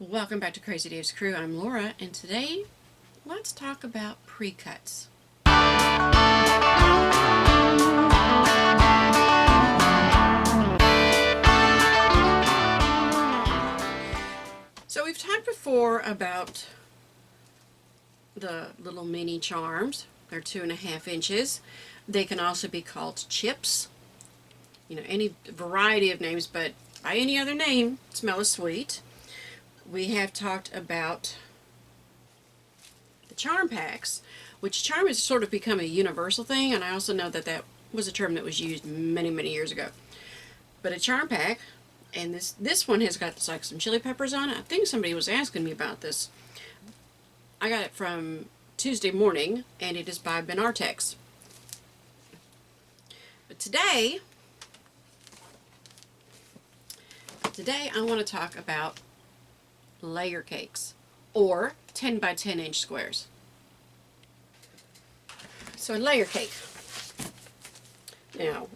Welcome back to Crazy Dave's Crew. I'm Laura, and today let's talk about pre-cuts. So we've talked before about the little mini charms. They're 2.5 inches. They can also be called chips. Any variety of names, but by any other name, smell is sweet. We have talked about the charm packs, which charm has sort of become a universal thing, and I also know that that was a term that was used many, many years ago. But a charm pack, and this one has got like some chili peppers on it. I think somebody was asking me about this. I got it from Tuesday Morning, and it is by Benartex. But today I want to talk about layer cakes, or 10 by 10 inch squares. So a layer cake. Now,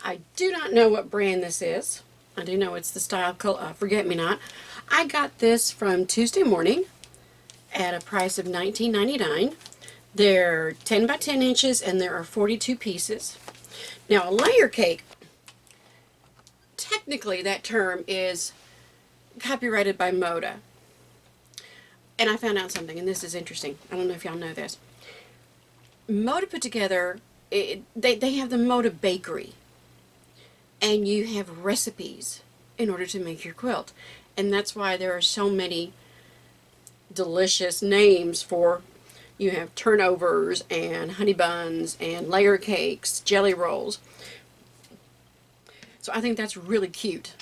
I do not know what brand this is. I do know it's the style Forget Me Not. I got this from Tuesday Morning at a price of $19.99. They're 10 by 10 inches and there are 42 pieces. Now, a layer cake, technically that term is copyrighted by Moda. And I found out something, and this is interesting. I don't know if y'all know this. Moda put together, they have the Moda Bakery. And you have recipes in order to make your quilt. And that's why there are so many delicious names for, you have turnovers and honey buns and layer cakes, jelly rolls. So I think that's really cute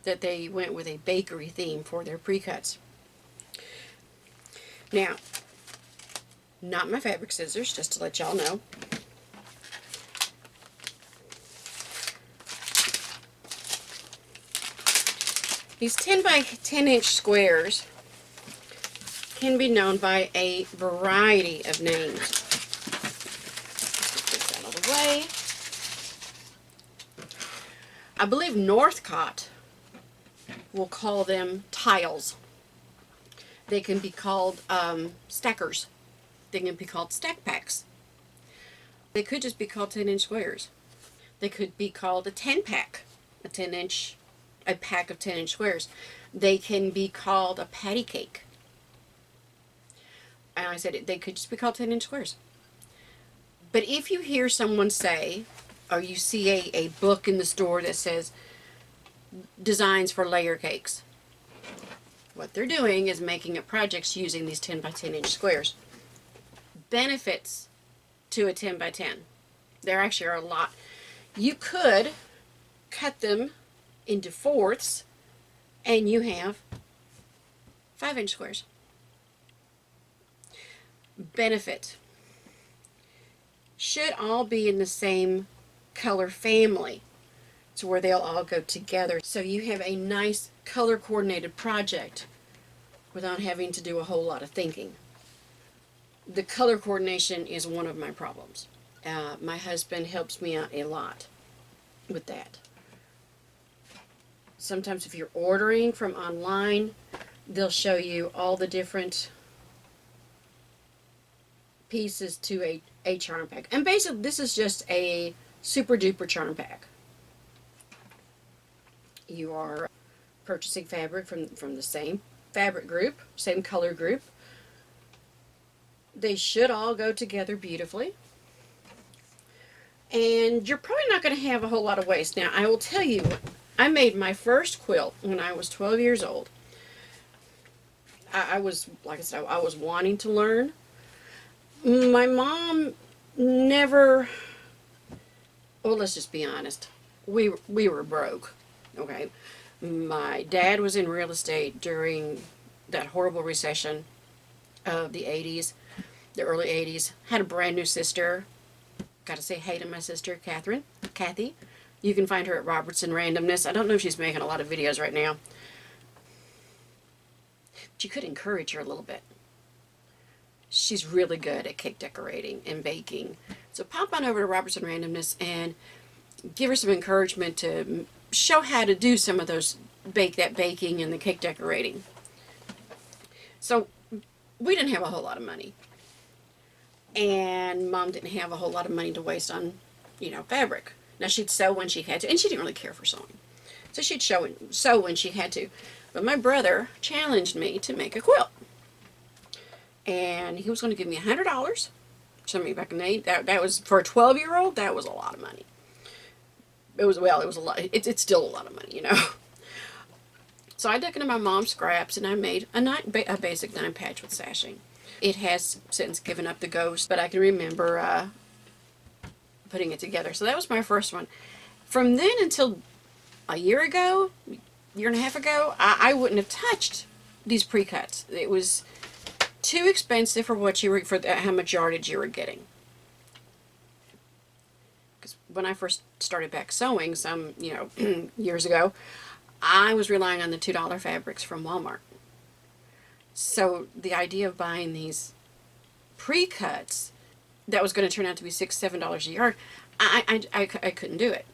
that they went with a bakery theme for their pre-cuts. Now, not my fabric scissors, just to let y'all know. These 10 by 10 inch squares can be known by a variety of names. Get this out of the way. I believe Northcott will call them tiles. They can be called stackers. They can be called stack packs. They could just be called 10 inch squares. They could be called a 10 pack, a pack of 10 inch squares. They can be called a patty cake. And I said they could just be called 10 inch squares. But if you hear someone say, or you see a book in the store that says designs for layer cakes, what they're doing is making up projects using these 10 by 10 inch squares. Benefits to a 10 by 10. There actually are a lot. You could cut them into fourths and you have 5 inch squares. Benefit. Should all be in the same color family to where they'll all go together. So you have a nice color coordinated project without having to do a whole lot of thinking. The color coordination is one of my problems. My husband helps me out a lot with that. Sometimes if you're ordering from online, they'll show you all the different pieces to a charm pack. And basically this is just a super duper charm pack. You are purchasing fabric from the same fabric group, same color group. They should all go together beautifully. And you're probably not going to have a whole lot of waste. Now, I will tell you, I made my first quilt when I was 12 years old. I was, like I said, I was wanting to learn. My mom never, well, let's just be honest. We were broke, okay? My dad was in real estate during that horrible recession of the 80s, the early 80s. Had a brand new sister. Got to say hey to my sister, Kathy. You can find her at Robertson Randomness. I don't know if she's making a lot of videos right now. But you could encourage her a little bit. She's really good at cake decorating and baking. So pop on over to Robertson Randomness and give her some encouragement to show how to do some of those bake that baking and the cake decorating. So we didn't have a whole lot of money. And Mom didn't have a whole lot of money to waste on, fabric. Now she'd sew when she had to, and she didn't really care for sewing. So she'd sew when she had to. But my brother challenged me to make a quilt. And he was going to give me $100. Something back in the day, that was, for a 12-year-old, that was a lot of money. It was a lot. It's still a lot of money, So I dug into my mom's scraps and I made a basic 9 patch with sashing. It has since given up the ghost, but I can remember putting it together. So that was my first one. From then until a year and a half ago, I wouldn't have touched these pre-cuts. It was too expensive for how much yardage you were getting. Because when I first started back sewing some, years ago, I was relying on the $2 fabrics from Walmart. So the idea of buying these pre-cuts that was going to turn out to be $6, $7 a yard, I couldn't do it.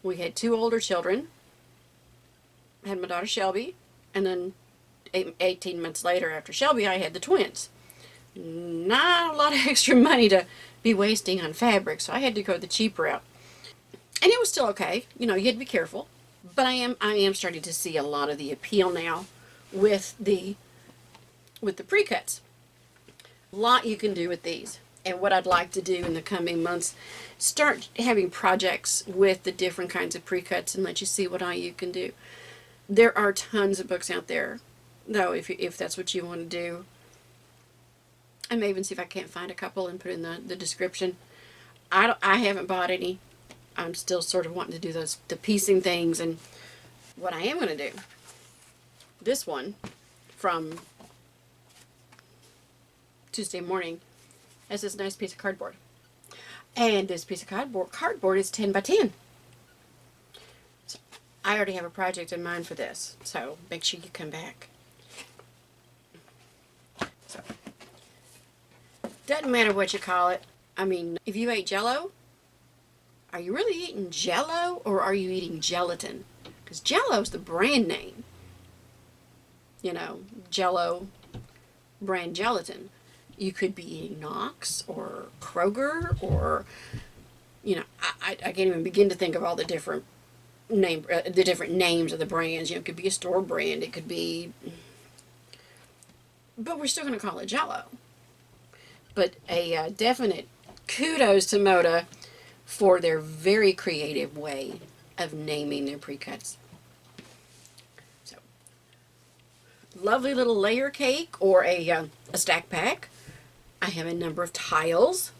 We had 2 older children. I had my daughter Shelby, and then 18 months later after Shelby, I had the twins. Not a lot of extra money to be wasting on fabric, so I had to go the cheap route. And it was still okay. You had to be careful. But I am starting to see a lot of the appeal now with the pre-cuts. A lot you can do with these. And what I'd like to do in the coming months, start having projects with the different kinds of pre-cuts and let you see what all you can do. There are tons of books out there, though, if that's what you want to do. I may even see if I can't find a couple and put in the description. I haven't bought any. I'm still sort of wanting to do the piecing things. And what I am going to do, this one from Tuesday morning, has this nice piece of cardboard. And this piece of cardboard is 10 by 10. So I already have a project in mind for this, so make sure you come back. So, doesn't matter what you call it. If you ate Jell-O, are you really eating Jell-O or are you eating gelatin? Because Jell-O's the brand name. Jell-O brand gelatin. You could be eating Knox or Kroger or, I can't even begin to think of all the different names of the brands. It could be a store brand. It could be, but we're still going to call it Jell-O. But a definite kudos to Moda for their very creative way of naming their pre-cuts. So, lovely little layer cake or a stack pack. I have a number of tiles.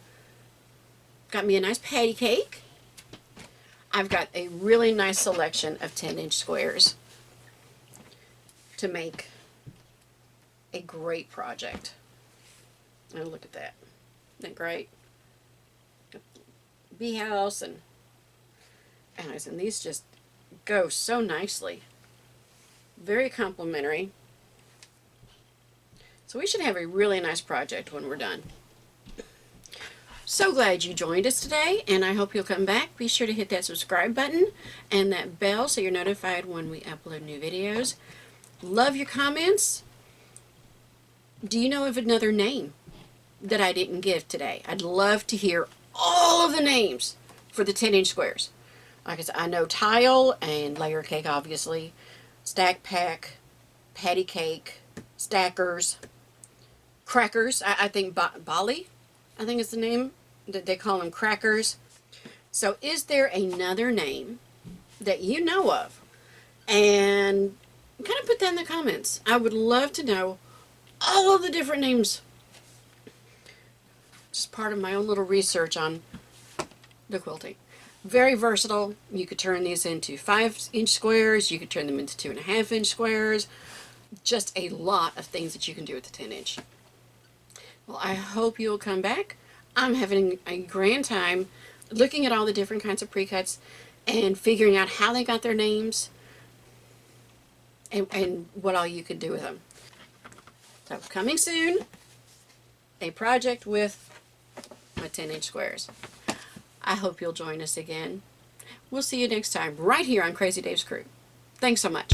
Got me a nice patty cake. I've got a really nice selection of 10-inch squares to make a great project. Oh, look at that. Isn't that great? Bee house and these just go so nicely. Very complimentary. So we should have a really nice project when we're done. So glad you joined us today, and I hope you'll come back. Be sure to hit that subscribe button and that bell so you're notified when we upload new videos. Love your comments. Do you know of another name that I didn't give today? I'd love to hear all of the names for the 10-inch squares. Like I said, I know tile and layer cake, obviously, stack pack, patty cake, stackers, crackers. I think Bali, I think is the name that they call them, crackers. So is there another name that you know of? And kind of put that in the comments. I would love to know all of the different names. Just part of my own little research on the quilting. Very versatile. You could turn these into 5-inch squares. You could turn them into 2.5-inch squares. Just a lot of things that you can do with the 10-inch. Well, I hope you'll come back. I'm having a grand time looking at all the different kinds of pre-cuts and figuring out how they got their names and what all you could do with them. So coming soon, a project with my 10-inch squares. I hope you'll join us again. We'll see you next time right here on Crazy Dave's Crew. Thanks so much.